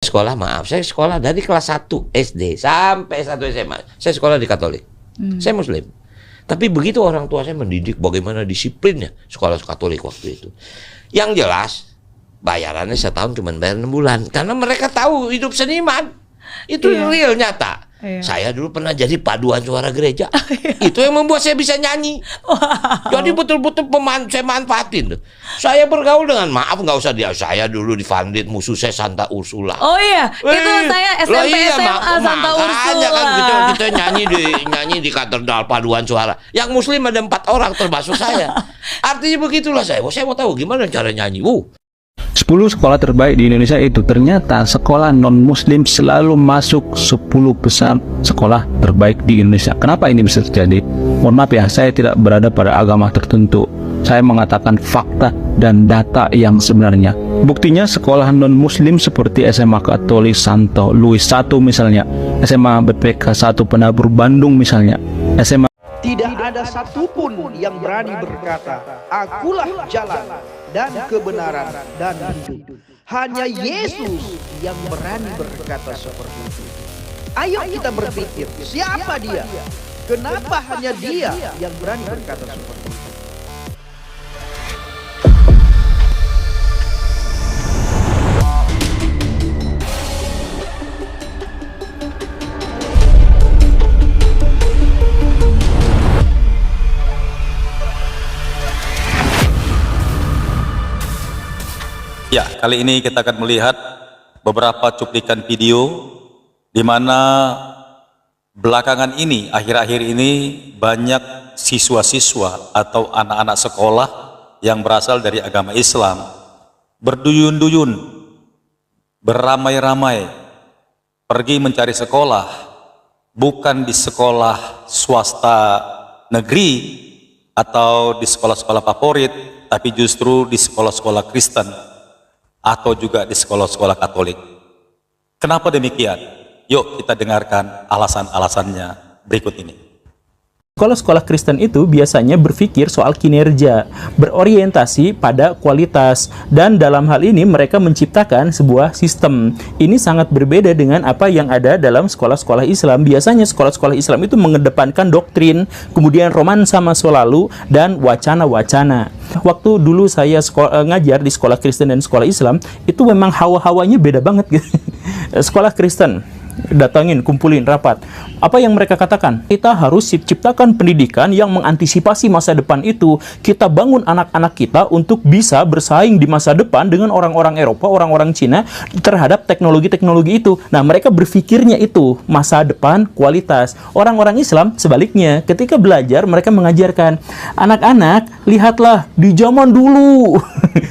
sekolah, maaf, saya sekolah dari kelas 1 SD sampai 1 SMA. Saya sekolah di Katolik. Saya Muslim. Tapi begitu orang tua saya mendidik bagaimana disiplinnya sekolah Katolik waktu itu. Yang jelas, bayarannya setahun cuma bayar 6 bulan. Karena mereka tahu hidup seniman. Itu real, nyata. Saya dulu pernah jadi paduan suara gereja. Itu yang membuat saya bisa nyanyi. Jadi betul-betul saya manfaatin tuh. Saya bergaul dengan, maaf nggak usah dia, saya dulu di Vandit, musuh saya Santa Ursula. Oh iya, itu saya SMP SMA Santa Ursula. Kan kita nyanyi di katedral paduan suara. Yang Muslim ada 4 orang termasuk saya. Artinya begitulah saya mau tahu gimana cara nyanyi. 10 sekolah terbaik di Indonesia itu ternyata sekolah non-muslim selalu masuk 10 besar sekolah terbaik di Indonesia. Kenapa ini bisa terjadi? Mohon maaf ya, saya tidak berada pada agama tertentu. Saya mengatakan fakta dan data yang sebenarnya. Buktinya sekolah non-muslim seperti SMA Katolik Santo Louis I misalnya, SMA BPK 1 Penabur Bandung misalnya, SMA. Tidak ada satupun yang berani berkata, akulah jalan dan kebenaran dan hidup. Hanya Yesus yang berani berkata seperti itu. Ayo kita berpikir, siapa dia? Kenapa hanya dia yang berani berkata seperti itu? Ya, kali ini kita akan melihat beberapa cuplikan video di mana belakangan ini, akhir-akhir ini banyak siswa-siswa atau anak-anak sekolah yang berasal dari agama Islam berduyun-duyun, beramai-ramai pergi mencari sekolah, bukan di sekolah swasta negeri atau di sekolah-sekolah favorit, tapi justru di sekolah-sekolah Kristen atau juga di sekolah-sekolah Katolik. Kenapa demikian? Yuk kita dengarkan alasan-alasannya berikut ini. Sekolah-sekolah Kristen itu biasanya berpikir soal kinerja, berorientasi pada kualitas, dan dalam hal ini mereka menciptakan sebuah sistem. Ini sangat berbeda dengan apa yang ada dalam sekolah-sekolah Islam. Biasanya sekolah-sekolah Islam itu mengedepankan doktrin, kemudian romansa masa lalu, dan wacana-wacana. Waktu dulu saya ngajar di sekolah Kristen dan sekolah Islam, itu memang hawa-hawanya beda banget gitu. Sekolah Kristen, datangin, kumpulin, rapat. Apa yang mereka katakan? Kita harus ciptakan pendidikan yang mengantisipasi masa depan itu. Kita bangun anak-anak kita untuk bisa bersaing di masa depan dengan orang-orang Eropa, orang-orang Cina terhadap teknologi-teknologi itu. Nah, mereka berpikirnya itu, masa depan, kualitas. Orang-orang Islam sebaliknya, ketika belajar mereka mengajarkan, anak-anak, lihatlah di zaman dulu.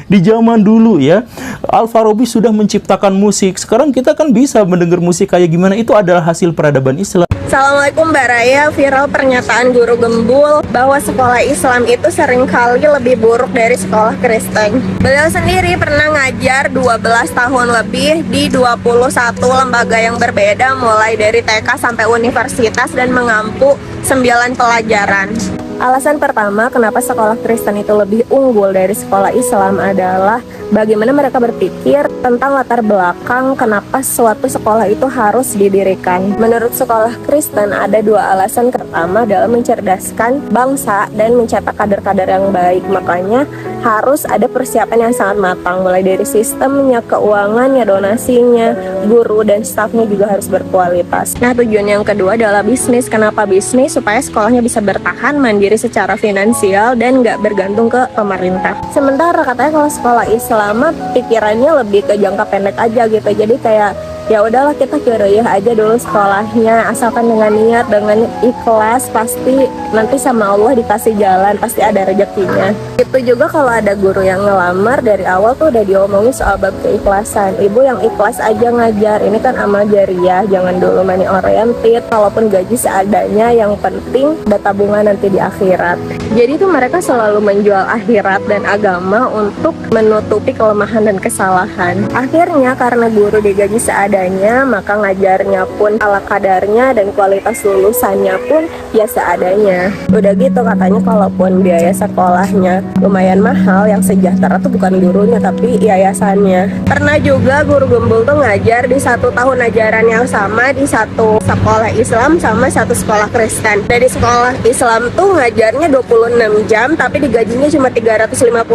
Di zaman dulu ya, Al-Farabi sudah menciptakan musik. Sekarang kita kan bisa mendengar musik kayak gimana, itu adalah hasil peradaban Islam. Assalamualaikum Mbak Raya, viral pernyataan guru Gembul bahwa sekolah Islam itu seringkali lebih buruk dari sekolah Kristen. Beliau sendiri pernah ngajar 12 tahun lebih di 21 lembaga yang berbeda, mulai dari TK sampai universitas, dan mengampu 9 pelajaran. Alasan pertama kenapa sekolah Kristen itu lebih unggul dari sekolah Islam adalah bagaimana mereka berpikir tentang latar belakang kenapa suatu sekolah itu harus didirikan. Menurut sekolah Kristen ada 2 alasan. Pertama adalah mencerdaskan bangsa dan mencetak kader-kader yang baik. Makanya harus ada persiapan yang sangat matang, mulai dari sistemnya, keuangannya, donasinya, guru dan stafnya juga harus berkualitas. Nah, tujuan yang kedua adalah bisnis. Kenapa bisnis? Supaya sekolahnya bisa bertahan mandiri secara finansial dan nggak bergantung ke pemerintah. Sementara katanya kalau sekolah Islam pikirannya lebih ke jangka pendek aja gitu. Jadi kayak ya udahlah, kita curiah aja dulu sekolahnya, asalkan dengan niat, dengan ikhlas, pasti nanti sama Allah dikasih jalan, pasti ada rezekinya. Itu juga kalau ada guru yang ngelamar dari awal tuh udah diomongin soal bab keikhlasan. Ibu yang ikhlas aja ngajar, ini kan amal jariah, jangan dulu money oriented, walaupun gaji seadanya, yang penting ada tabungan nanti di akhirat. Jadi tuh mereka selalu menjual akhirat dan agama untuk menutupi kelemahan dan kesalahan. Akhirnya karena guru digaji seadanya seadanya, maka ngajarnya pun ala kadarnya dan kualitas lulusannya pun ya seadanya. Udah gitu katanya kalaupun biaya sekolahnya lumayan mahal, yang sejahtera tuh bukan gurunya tapi yayasannya. Pernah juga guru gembul tuh ngajar di 1 tahun ajaran yang sama di satu sekolah Islam sama satu sekolah Kristen. Dari sekolah Islam tuh ngajarnya 26 jam tapi digajinya cuma 350.000,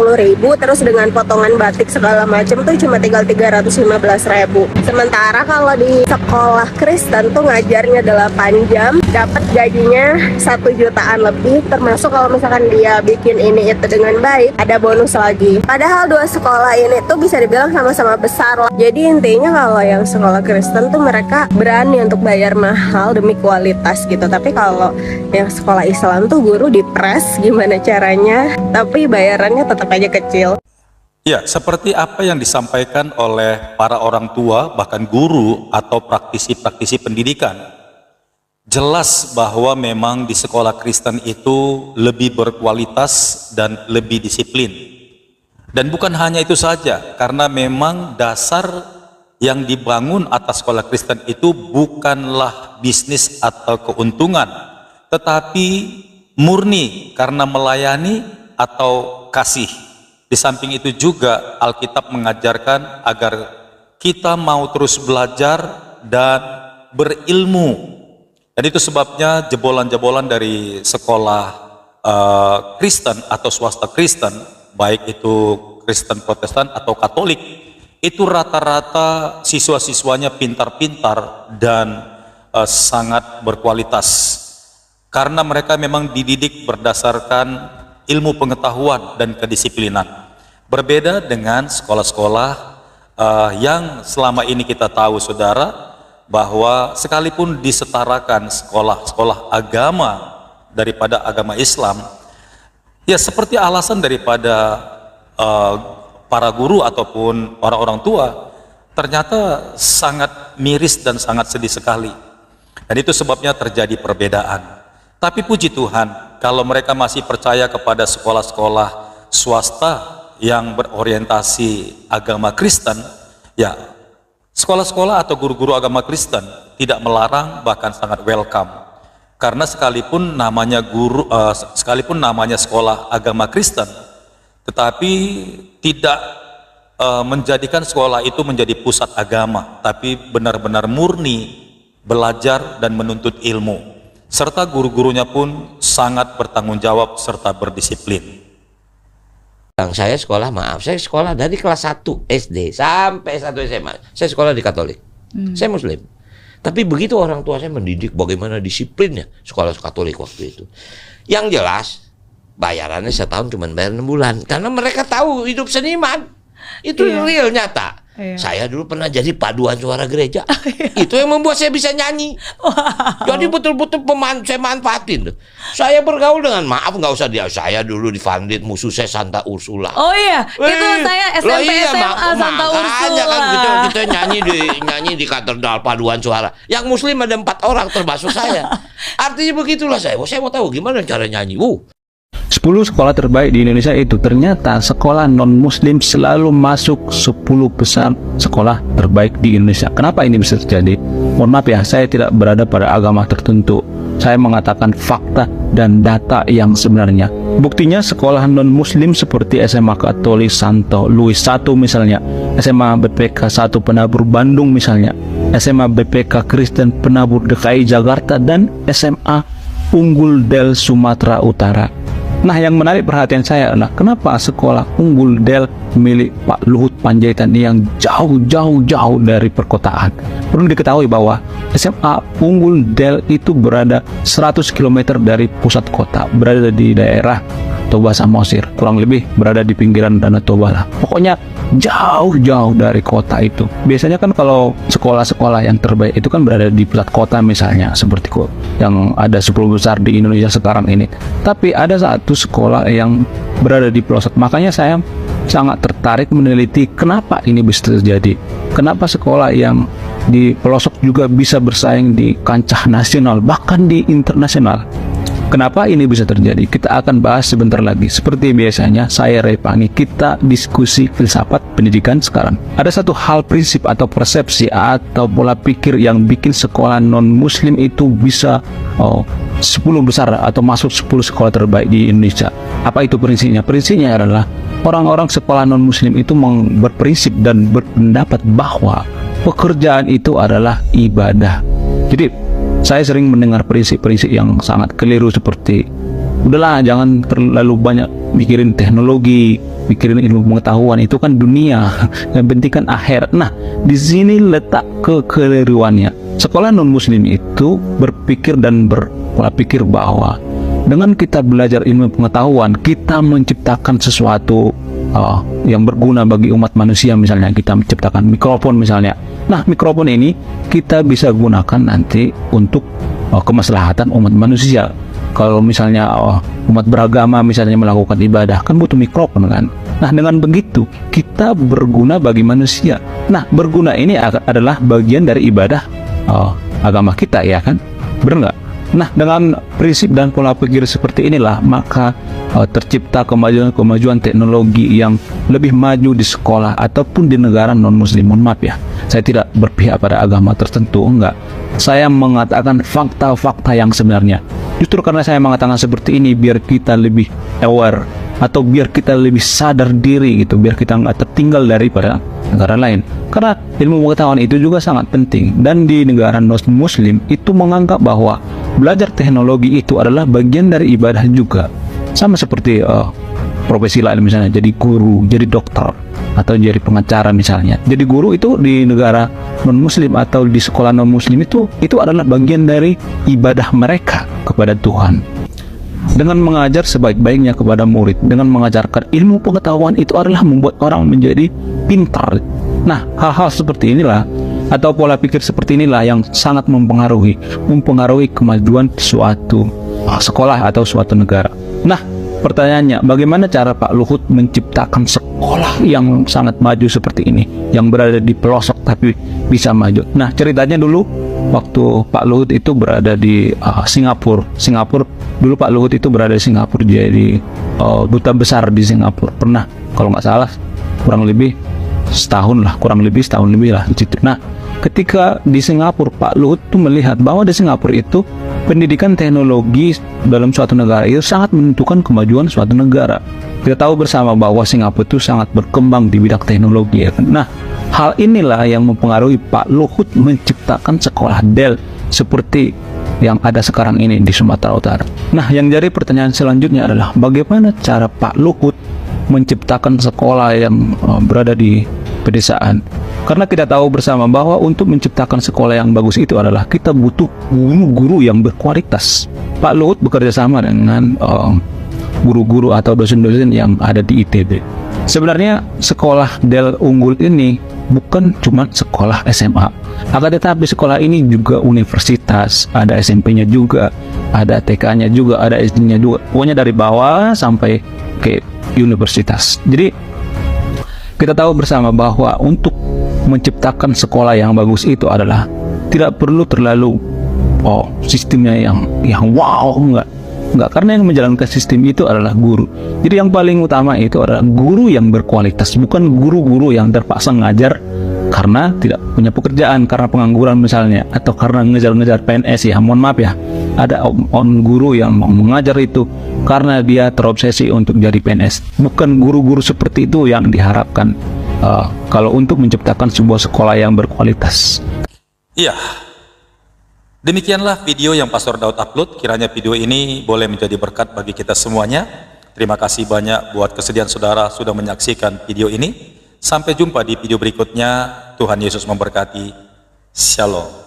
terus dengan potongan batik segala macam tuh cuma tinggal 315.000. Sementara kalau di sekolah Kristen tuh ngajarnya 8 jam dapat gajinya 1 jutaan lebih, termasuk kalau misalkan dia bikin ini itu dengan baik ada bonus lagi. Padahal dua sekolah ini tuh bisa dibilang sama-sama besar lah. Jadi intinya kalau yang sekolah Kristen tuh mereka berani untuk bayar mahal demi kualitas gitu. Tapi kalau yang sekolah Islam tuh guru dipres gimana caranya, tapi bayarannya tetap aja kecil. Ya, seperti apa yang disampaikan oleh para orang tua, bahkan guru atau praktisi-praktisi pendidikan. Jelas bahwa memang di sekolah Kristen itu lebih berkualitas dan lebih disiplin. Dan bukan hanya itu saja, karena memang dasar yang dibangun atas sekolah Kristen itu bukanlah bisnis atau keuntungan, tetapi murni karena melayani atau kasih. Di samping itu juga Alkitab mengajarkan agar kita mau terus belajar dan berilmu. Dan itu sebabnya jebolan-jebolan dari sekolah Kristen atau swasta Kristen, baik itu Kristen Protestan atau Katolik, itu rata-rata siswa-siswanya pintar-pintar dan sangat berkualitas. Karena mereka memang dididik berdasarkan ilmu pengetahuan dan kedisiplinan. Berbeda dengan sekolah-sekolah yang selama ini kita tahu, saudara, bahwa sekalipun disetarakan sekolah-sekolah agama daripada agama Islam, ya seperti alasan daripada para guru ataupun orang-orang tua, ternyata sangat miris dan sangat sedih sekali. Dan itu sebabnya terjadi perbedaan. Tapi puji Tuhan, kalau mereka masih percaya kepada sekolah-sekolah swasta yang berorientasi agama Kristen, ya sekolah-sekolah atau guru-guru agama Kristen tidak melarang, bahkan sangat welcome. Karena sekalipun namanya sekalipun namanya sekolah agama Kristen, tetapi tidak menjadikan sekolah itu menjadi pusat agama, tapi benar-benar murni belajar dan menuntut ilmu. Serta guru-gurunya pun sangat bertanggung jawab serta berdisiplin. Saya sekolah dari kelas 1 SD sampai 1 SMA. Saya sekolah di Katolik. Saya Muslim. Tapi begitu orang tua saya mendidik bagaimana disiplinnya sekolah Katolik waktu itu. Yang jelas bayarannya setahun cuma bayar 6 bulan. Karena mereka tahu hidup seniman. Itu real, nyata. Saya dulu pernah jadi paduan suara gereja. Itu yang membuat saya bisa nyanyi. Jadi betul-betul saya manfaatin. Saya bergaul dengan, maaf nggak usah dia, saya dulu di Vandit, musuh saya Santa Ursula. Oh iya, itu saya SMP SMA Santa Ursula. Kan kita nyanyi di katedral paduan suara. Yang Muslim ada 4 orang termasuk saya. Artinya begitulah saya mau tahu gimana cara nyanyi. 10 sekolah terbaik di Indonesia itu ternyata sekolah non-muslim selalu masuk 10 besar sekolah terbaik di Indonesia. Kenapa ini bisa terjadi? Mohon maaf ya, saya tidak berada pada agama tertentu. Saya mengatakan fakta dan data yang sebenarnya. Buktinya sekolah non-muslim seperti SMA Katolik Santo Louis I misalnya, SMA BPK 1 Penabur Bandung misalnya, SMA BPK Kristen Penabur DKI Jakarta, dan SMA Unggul Del Sumatera Utara. Nah, yang menarik perhatian saya adalah kenapa sekolah Unggul Del milik Pak Luhut Panjaitan yang jauh dari perkotaan. Perlu diketahui bahwa SMA Unggul Del itu berada 100 km dari pusat kota, berada di daerah Toba Samosir, kurang lebih berada di pinggiran Danau Toba lah. Pokoknya jauh dari kota itu. Biasanya kan kalau sekolah-sekolah yang terbaik itu kan berada di pusat kota misalnya, seperti yang ada 10 besar di Indonesia sekarang ini. Tapi ada satu sekolah yang berada di pelosok. Makanya saya sangat tertarik meneliti kenapa ini bisa terjadi. Kenapa sekolah yang di pelosok juga bisa bersaing di kancah nasional, bahkan di internasional. Kenapa ini bisa terjadi? Kita akan bahas sebentar lagi. Seperti biasanya, saya Repangi, kita diskusi filsafat pendidikan sekarang. Ada satu hal prinsip atau persepsi atau pola pikir yang bikin sekolah non-muslim itu bisa 10 besar atau masuk 10 sekolah terbaik di Indonesia. Apa itu prinsipnya? Prinsipnya adalah orang-orang sekolah non-muslim itu berprinsip dan berpendapat bahwa pekerjaan itu adalah ibadah. Jadi saya sering mendengar prinsip-prinsip yang sangat keliru seperti udahlah jangan terlalu banyak mikirin teknologi, mikirin ilmu pengetahuan, itu kan dunia, yang penting kan akhirat. Nah, di sini letak kekeliruannya. Sekolah non-muslim itu berpikir dan berpola pikir bahwa dengan kita belajar ilmu pengetahuan, kita menciptakan sesuatu yang berguna bagi umat manusia. Misalnya kita menciptakan mikrofon misalnya. Nah, mikrofon ini kita bisa gunakan nanti untuk kemaslahatan umat manusia. Kalau misalnya umat beragama misalnya melakukan ibadah, kan butuh mikrofon kan. Nah, dengan begitu kita berguna bagi manusia. Nah, berguna ini adalah bagian dari ibadah agama kita, ya kan? Benar nggak? Nah, dengan prinsip dan pola pikir seperti inilah maka tercipta kemajuan teknologi yang lebih maju di sekolah ataupun di negara non-muslim. Mohon maaf ya, saya tidak berpihak pada agama tertentu, enggak. Saya mengatakan fakta-fakta yang sebenarnya. Justru karena saya mengatakan seperti ini, biar kita lebih aware atau biar kita lebih sadar diri gitu, biar kita nggak tertinggal daripada negara lain. Karena ilmu pengetahuan itu juga sangat penting, dan di negara non-muslim itu menganggap bahwa belajar teknologi itu adalah bagian dari ibadah juga. Sama seperti profesi lain, misalnya jadi guru, jadi dokter, atau jadi pengacara misalnya. Jadi guru itu di negara non-muslim atau di sekolah non-muslim itu adalah bagian dari ibadah mereka kepada Tuhan. Dengan mengajar sebaik-baiknya kepada murid, dengan mengajarkan ilmu pengetahuan itu adalah membuat orang menjadi pintar. Nah, hal-hal seperti inilah atau pola pikir seperti inilah yang sangat mempengaruhi kemajuan suatu sekolah atau suatu negara. Nah, pertanyaannya, bagaimana cara Pak Luhut menciptakan sekolah yang sangat maju seperti ini, yang berada di pelosok tapi bisa maju? Nah, ceritanya dulu waktu Pak Luhut itu berada di Singapura. Dulu Pak Luhut itu berada di Singapura, jadi duta besar di Singapura. Pernah, kalau nggak salah, kurang lebih setahun lebih lah di situ. Nah, ketika di Singapura, Pak Luhut tuh melihat bahwa di Singapura itu pendidikan teknologi dalam suatu negara itu sangat menentukan kemajuan suatu negara. Kita tahu bersama bahwa Singapura itu sangat berkembang di bidang teknologi, ya kan? Nah, hal inilah yang mempengaruhi Pak Luhut menciptakan sekolah Dell seperti yang ada sekarang ini di Sumatera Utara. Nah, yang jadi pertanyaan selanjutnya adalah bagaimana cara Pak Luhut menciptakan sekolah yang berada di pedesaan. Karena kita tahu bersama bahwa untuk menciptakan sekolah yang bagus itu adalah kita butuh guru-guru yang berkualitas. Pak Luhut bekerja sama dengan guru-guru atau dosen-dosen yang ada di ITB. Sebenarnya sekolah Dell unggul ini bukan cuma sekolah SMA, akan tetapi sekolah ini juga universitas, ada SMP-nya juga, ada TK-nya juga, ada SD-nya juga. Pokoknya dari bawah sampai ke universitas. Jadi kita tahu bersama bahwa untuk menciptakan sekolah yang bagus itu adalah tidak perlu terlalu sistemnya yang wow, enggak, karena yang menjalankan sistem itu adalah guru. Jadi yang paling utama itu adalah guru yang berkualitas, bukan guru-guru yang terpaksa ngajar karena tidak punya pekerjaan, karena pengangguran misalnya, atau karena ngejar-ngejar PNS. Ya, mohon maaf ya, ada guru yang mengajar itu karena dia terobsesi untuk jadi PNS. Bukan guru-guru seperti itu yang diharapkan kalau untuk menciptakan sebuah sekolah yang berkualitas. Iya, demikianlah video yang Pastor Daud upload. Kiranya video ini boleh menjadi berkat bagi kita semuanya. Terima kasih banyak buat kesediaan saudara sudah menyaksikan video ini. Sampai jumpa di video berikutnya. Tuhan Yesus memberkati. Shalom.